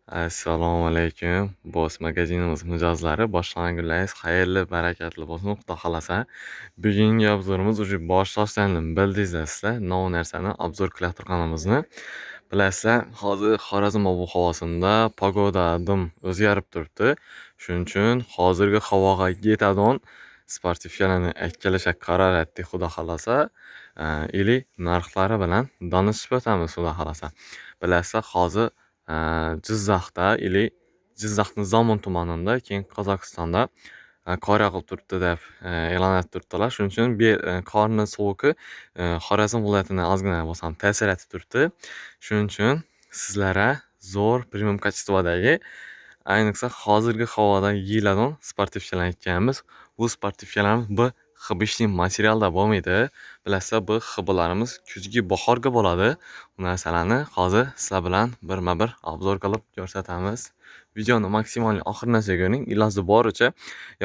Assalomu alaykum. Boss magazinimiz mijozlari boshlaringiz xayrli, barakatli bo'lsin. Xudo xolasa. Bugungi obzorimiz уже boshlashdan bildingizlar sizlar. Nov narsani obzor qilayotganimizni. Bilasizlar, hozir Xorazm ob-havosida pogoda dim o'zgarib turibdi. Shuning uchun hozirgi havoga yetadigan sportivkalarni aytkalasha qaror etdik, xudo xolasa. Ili narxlari bilan danishib o'tamiz, xudo xolasa. Bilasizlar, hozir Jizzaxda Jizzaxning Zomin tumanida, keyin Qozog'istonda qor yog'ib turibdi deb e'lon etib turibdilar. Shuning uchun qorni sovuqi Xorazm viloyatini ozgina bo'lsam ta'sir etib turibdi. Shuning uchun sizlarga zo'r premium kачестводagi, ayniqsa hozirgi havoda yeyiladigan sportivkalarni aytganmiz. Bu sportivkalarimiz bu hibishli materialda bo'lmaydi. Bilasizlar, bu hibilarimiz kuzgi bahorga bo'ladi. Bu narsalarni hozir sizlar bilan birma-bir obzor qilib ko'rsatamiz. Videoni maksimal oxirigacha ko'ring. Iloji boricha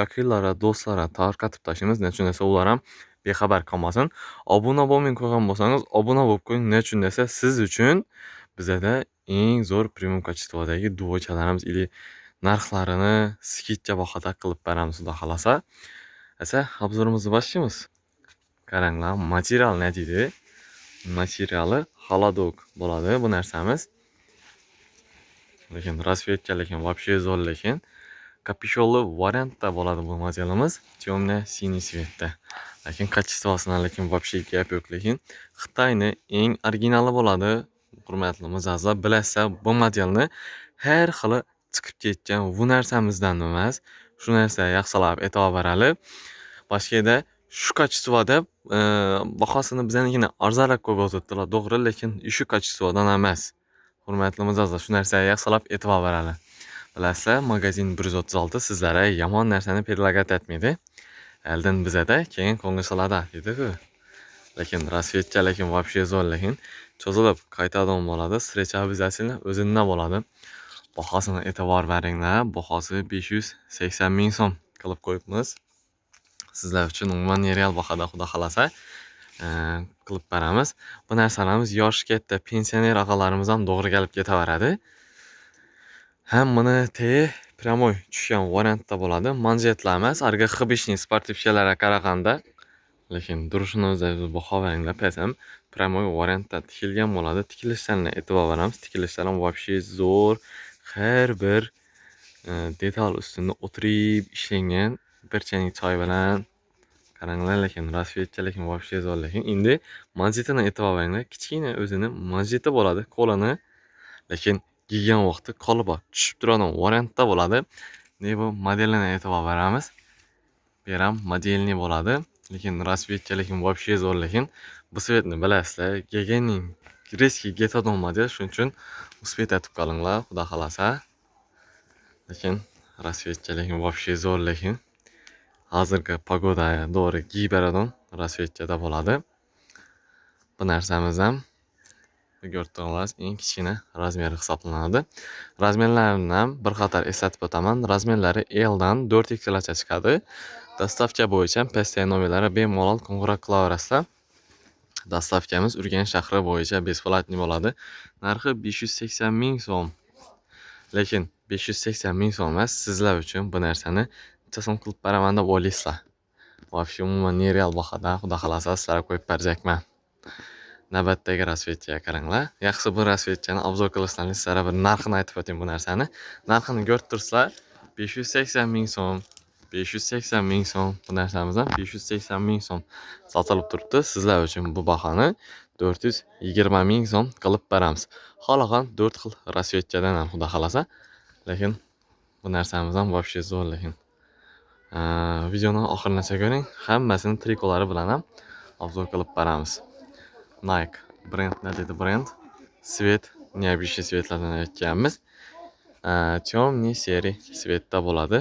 yaqinlarga, do'stlarga tarqatib tashlaymiz. Nechun desa ular ham bexabar qolmasin. Obuna bo'lmay qo'ygan bo'lsangiz, obuna bo'lib qo'ying. Nechun desa siz uchun bizada eng zo'r premium kачестводagi duvochalarimiz ili narxlarini skidcha bahoda qilib beramiz, xudo xolasa. Esa obzorimizni boshlaymiz. Qaranglar, material ne deydi? Materiali холодок bo'ladi bu narsamiz. Lekin rasvetka, lekin вообще zo'r, lekin kapishonli variantda bo'ladi bu modelimiz. Темно-синий svetda. Lekin качествосini lekin вообще gap yo'q, lekin Xitoyning eng originali bo'ladi. Hurmatli mijozlar, bilasizlar, bu modelni har xili chiqib ketgan bu narsamizdan emas. Shu narsa yaxshilab e'tibor berali. Boshqada shu kачествоda bahosini biznikini arzonroq qo'yib o'tibdilar, to'g'ri, lekin shu kачествоdan emas. Hurmatli mijozlar, shu narsaga yaxshilab e'tibor berali. Bilasizlar, magazin 136 sizlarga yomon narsani предлагать etmaydi. Eldan bizada keyin ko'ngillarda deydi-ku. Lekin rasvetka, lekin вообще zo'r, lekin cho'zilib qaytadan bo'ladi. Встреча обязательно o'zinda bo'ladi. Bahosini e'tibor beringlar. Bahosi 580 ming so'm qilib qo'yibmiz. Sizlar uchun umuman real bahoda, xudo xolasa, qilib beramiz. Bu narsalarimiz yoshi katta pensioner og'alarimiz ham to'g'ri kelib ketaveradi. Hammani прямой tushgan variantda bo'ladi. Manjetlar emas, arga hibishli sportivkalarga qaraganda, lekin durishini o'zi baho beringlar. Pesam прямой variantda tikilgan bo'ladi. Tikilishlarga e'tibor beramiz. Tikilishlar ham вообще zo'r. Har bir detal ustida o'tirib ishlangan. Bir chaynak choy bilan qaranglar, lekin rasvetka, lekin вообще zo'r, lekin endi manjetini e'tibor beringlar. Kichkina o'zini manjeti bo'ladi, qo'lini, lekin kiygan vaqti qolib tushib turadigan variantda bo'ladi. Ne bu modelini e'tibor beramiz. Bu ham modelni bo'ladi, lekin rasvetka, lekin вообще zo'r, lekin bu svetni bilasizlar, Gegening резкий getadon model, shuning uchun uspet etib qolinglar, xudo xolasa. Lekin rasvetka, lekin вообще zo'r, lekin hozirgi pogoda to'g'ri kiyib beradigan rasvetkada bo'ladi. Bu narsamiz ham ko'rdiğiniz eng kichkina razmeri hisoblanadi. Razmerlarini ham bir qator eslatib o'taman. Razmerlari L dan 4X gacha chiqadi. Dostavka bo'yicha postoy nomerlari bemalol qo'ng'iroq qilaverasizlar. Dostavkamiz Urganch shahri bo'yicha besplatniy bo'ladi. Narxi 580 ming so'm. Lekin 580 ming so'm emas, sizlar uchun bu narsani necha so'm qilib beraman deb o'ylaysizlar? Вообще umuman nereal bahoda, xudo xolasa sizlarga qo'yib berjakman. Navbatdagi rasvetkaga qaranglar. Yaxshi bu rasvetkani obzor qilishdan sizlarga bir narxini aytib o'tayim bu narsani. Narxini ko'rib turibsizlar, 580 ming so'm. 580 ming so'm. Bu narsamizdan 580 ming so'm sotilib turibdi. Sizlar uchun bu bahoni 420 ming so'm qilib beramiz. Xohlagan 4 xil rasvetkadan ham xudo xolasa. Lekin bu narsamizdan вообще zo'r, lekin videoni oxirigacha ko'ring. Hammasini trikolari bilan ham obzor qilib beramiz. Nike brend, ne dedi brend? Svet, необычный svetlardan aytganmiz. Темный seri svetda bo'ladi.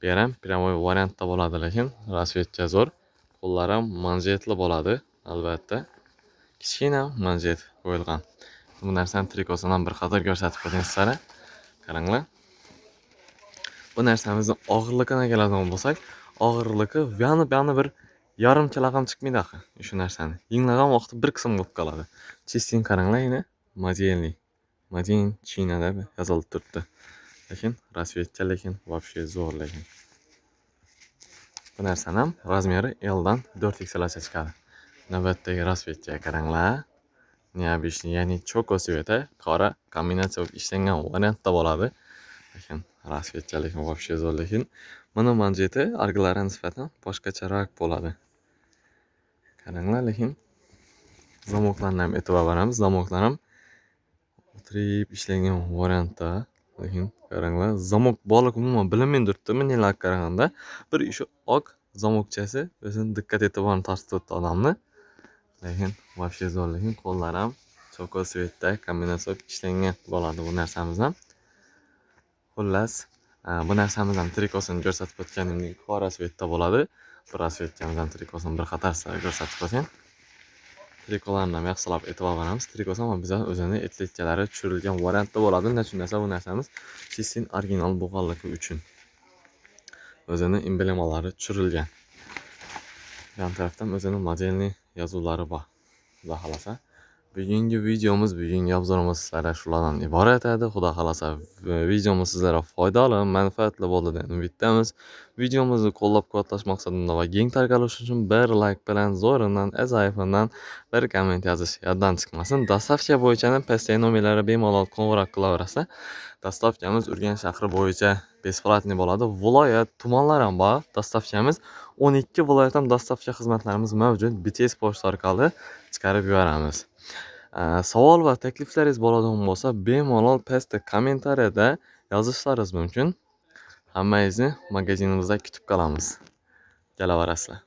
Bu ham прямой variantda bo'ladi, lekin rasvetka zo'r. Qo'llari ham manjetli bo'ladi, albatta. Kichkina manjet qo'yilgan. Bu narsani trikosidan bir qator ko'rsatib qo'ying sizlarga. Qaranglar. Bu narsamizni og'irligini keladigan bo'lsak, og'irligi yana bir yarim kilogram chiqmaydi axir shu narsani. Yinglagan vaqti bir qism bo'lib qoladi. Chestin qaranglar, yana modelni. Madin China deb yozilib turibdi. Lekin rasvetcha lekin вообще zo'r lekin. Bu narsani ham razmeri L dan 4XLgacha chiqadi. Navbatdagi rasvetchaga qaranglar. Необычный, ya'ni cho'ko sveti qora kombinatsiya bo'lib ishlangan variantda bo'ladi. Lekin rasvetcha lekin вообще zo'r lekin. Mana manjeti argilariga nisbatan boshqacharoq bo'ladi. Qaranglar lekin zamoklarni ham e'tibor beramiz. Zamoklar ham o'tirib ishlangan variantda. Lekin qaranglar, zamok borligi umuman bilinmay turibdimi nelarga qaraganda. Bir shu oq zamokchasi o'zini diqqat e'tiborini tortib turibdi odamni. Lekin вообще zo'r lekin qo'llar ham cho'ko svetda kombinatsiya ishlangan bo'ladi bu narsamiz ham. Xullas, bu narsamiz ham trikosini ko'rsatib o'tganimdek qora svetda bo'ladi. Bu rasvetchamiz ham trikosini bir qator ko'rsatib o'tgan. Trikolarni ham yaxshilab e'tibor beramiz. Trikos ham bizda o'zini etiketkalari tushirilgan variantda bo'ladi. Nechun desa bu narsamiz Sissin original bo'lganligi uchun o'zini emblemalari tushirilgan. Yan tarafdan o'zini modelni yozuvlari bor. Xudo xolasa, bugungi videomiz, bugungi obzorimiz sizlarga shulardan iborat edi. Xudo xolasa, videomiz sizlarga foydali, manfaatli bo'ldi deb umiddamiz. Videomizni qo'llab-quvvatlash maqsadida va keng tarqalishi uchun bir like bilan zo'ridan, azayfidan bir komment yozish yoddan chiqmasin. Dostavka bo'yicha pastdagi nomerlarga bemalol qo'ng'iroq qilaverasizlar. Dostavkamiz Urganch shahri bo'yicha besplatniy bo'ladi. Viloyat, tumanlar ham bor. Dostavkamiz 12 viloyat ham dostavka xizmatlarimiz mavjud. BTS pochta orqali chiqarib yuboramiz. Savol va takliflaringiz bo'ladigan bo'lsa, bemalol pastda kommentariyada yozishlaringiz mumkin. Hammangizni magazinimizda kutib qolamiz. Kelaverasizlar.